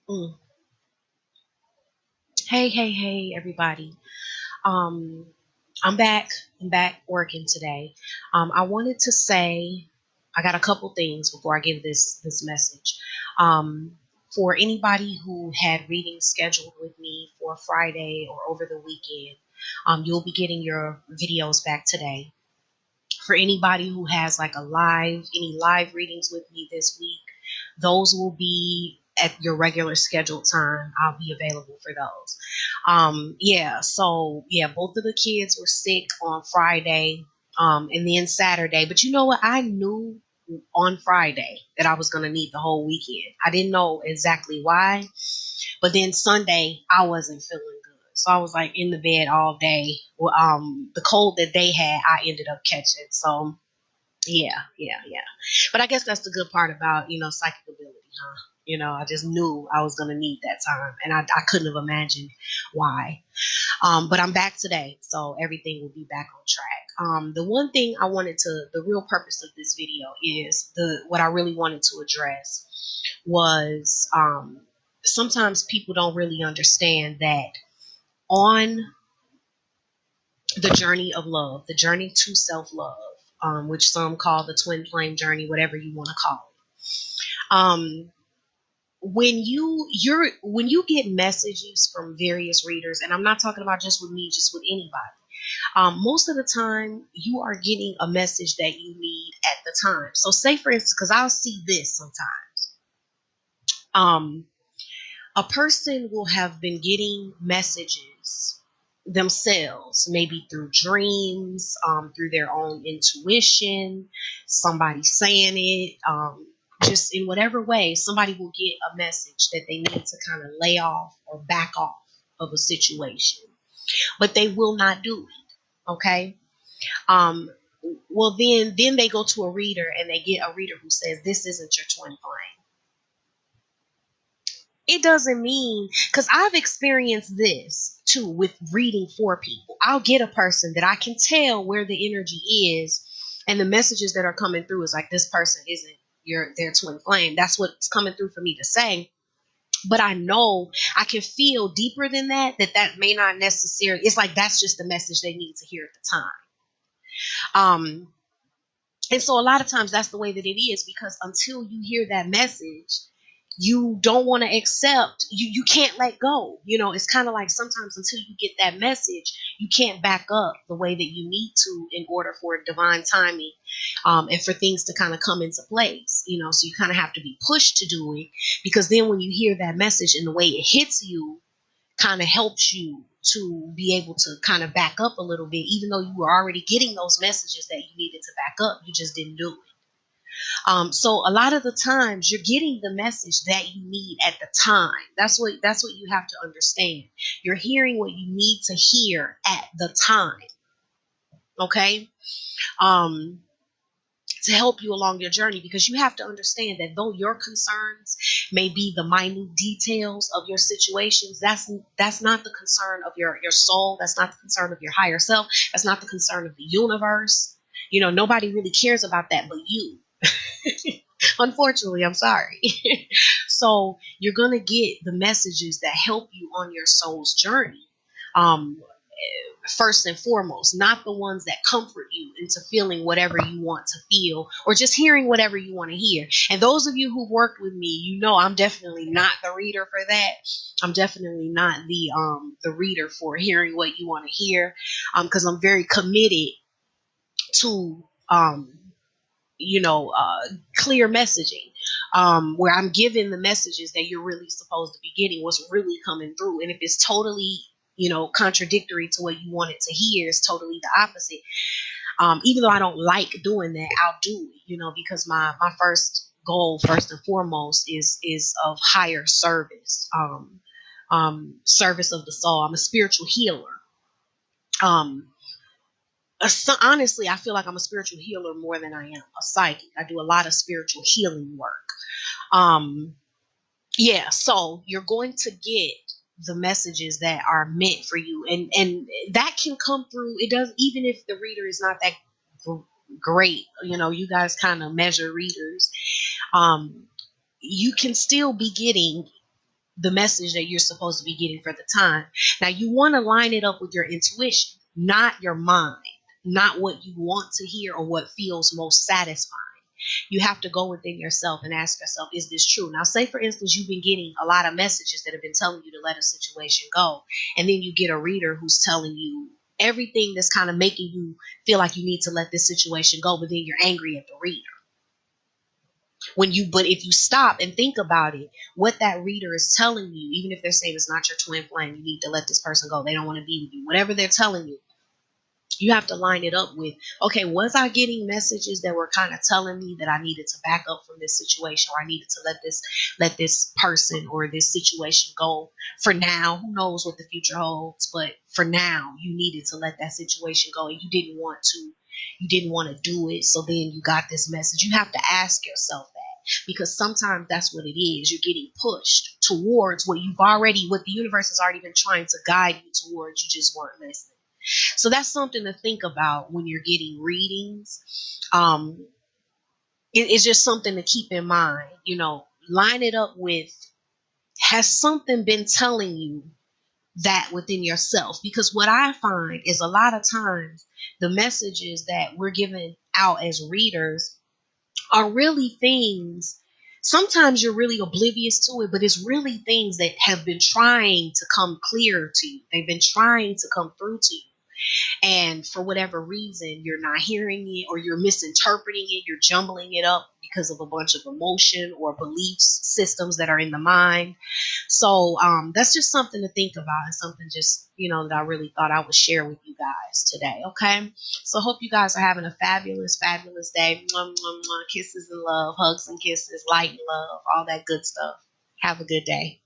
Mm. Hey, everybody. Um, I'm back. I'm back working today. I wanted to say I got a couple things before I give this message. Um, for anybody who had readings scheduled with me for Friday or over the weekend, you'll be getting your videos back today. For anybody who has like any live readings with me this week, those will be at your regular scheduled time. I'll be available for those. Yeah, so yeah, both of the kids were sick on Friday, and then Saturday. But you know what? I knew on Friday that I was gonna need the whole weekend. I didn't know exactly why, but then Sunday I wasn't feeling good. So I was like in the bed all day. Well, the cold that they had, I ended up catching. So yeah. But I guess that's the good part about, psychic ability, huh? I just knew I was going to need that time, and I couldn't have imagined why. But I'm back today, so everything will be back on track. The one thing the real purpose of this video is what I really wanted to address was sometimes people don't really understand that on the journey of love, the journey to self love, which some call the twin flame journey, whatever you want to call it. When you get messages from various readers, and I'm not talking about just with me, just with anybody. Most of the time, you are getting a message that you need at the time. So, say for instance, because I'll see this sometimes. Um, a person will have been getting messages themselves, maybe through dreams, through their own intuition, somebody saying it, just in whatever way, somebody will get a message that they need to kind of lay off or back off of a situation, but they will not do it. Okay. Um, well, then they go to a reader and they get a reader who says this isn't your twin flame. It doesn't mean, because I've experienced this too with reading for people. I'll get a person that I can tell where the energy is, and the messages that are coming through is like, this person isn't their twin flame. That's what's coming through for me to say. But I know I can feel deeper than that may not necessarily, it's like that's just the message they need to hear at the time. And so a lot of times that's the way that it is, because until you hear that message, you don't want to accept, you can't let go. It's kind of like sometimes until you get that message, you can't back up the way that you need to in order for divine timing, and for things to kind of come into place. So you kind of have to be pushed to do it, because then when you hear that message and the way it hits you kind of helps you to be able to kind of back up a little bit, even though you were already getting those messages that you needed to back up, you just didn't do it. So a lot of the times you're getting the message that you need at the time. That's what you have to understand. You're hearing what you need to hear at the time. Okay. Um, to help you along your journey, because you have to understand that though your concerns may be the minute details of your situations, that's not the concern of your soul. That's not the concern of your higher self. That's not the concern of the universe. Nobody really cares about that but you. Unfortunately, I'm sorry. So you're gonna get the messages that help you on your soul's journey. Um, First and foremost, not the ones that comfort you into feeling whatever you want to feel or just hearing whatever you want to hear. And those of you who've worked with me, I'm definitely not the reader for that. I'm definitely not the reader for hearing what you want to hear, because I'm very committed to clear messaging, where I'm giving the messages that you're really supposed to be getting, what's really coming through. And if it's totally, contradictory to what you wanted to hear, it's totally the opposite. Even though I don't like doing that, I'll do it, because my first goal, first and foremost, is of higher service, service of the soul. I'm a spiritual healer. Um, Honestly, I feel like I'm a spiritual healer more than I am a psychic. I do a lot of spiritual healing work. Um, yeah, so you're going to get the messages that are meant for you, and that can come through. It does, even if the reader is not that great. You guys kind of measure readers. Um, you can still be getting the message that you're supposed to be getting for the time. Now, you want to line it up with your intuition, not your mind, not what you want to hear or what feels most satisfying. You have to go within yourself and ask yourself, is this true? Now, say for instance, you've been getting a lot of messages that have been telling you to let a situation go, and then you get a reader who's telling you everything that's kind of making you feel like you need to let this situation go, but then you're angry at the reader. But if you stop and think about it, what that reader is telling you, even if they're saying it's not your twin flame, you need to let this person go, they don't want to be with you, whatever they're telling you, you have to line it up with, okay, was I getting messages that were kind of telling me that I needed to back up from this situation, or I needed to let this person or this situation go for now? Who knows what the future holds, but for now you needed to let that situation go, and you didn't want to do it, so then you got this message. You have to ask yourself that, because sometimes that's what it is. You're getting pushed towards what the universe has already been trying to guide you towards. You just weren't listening. So that's something to think about when you're getting readings. Um, it's just something to keep in mind. Line it up with, has something been telling you that within yourself? Because what I find is a lot of times the messages that we're giving out as readers are really things. Sometimes you're really oblivious to it, but it's really things that have been trying to come clear to you. They've been trying to come through to you. And for whatever reason, you're not hearing it, or you're misinterpreting it, you're jumbling it up because of a bunch of emotion or belief systems that are in the mind. So that's just something to think about, and something just, that I really thought I would share with you guys today. Okay. So hope you guys are having a fabulous, fabulous day. Mwah, mwah, mwah. Kisses and love, hugs and kisses, light and love, all that good stuff. Have a good day.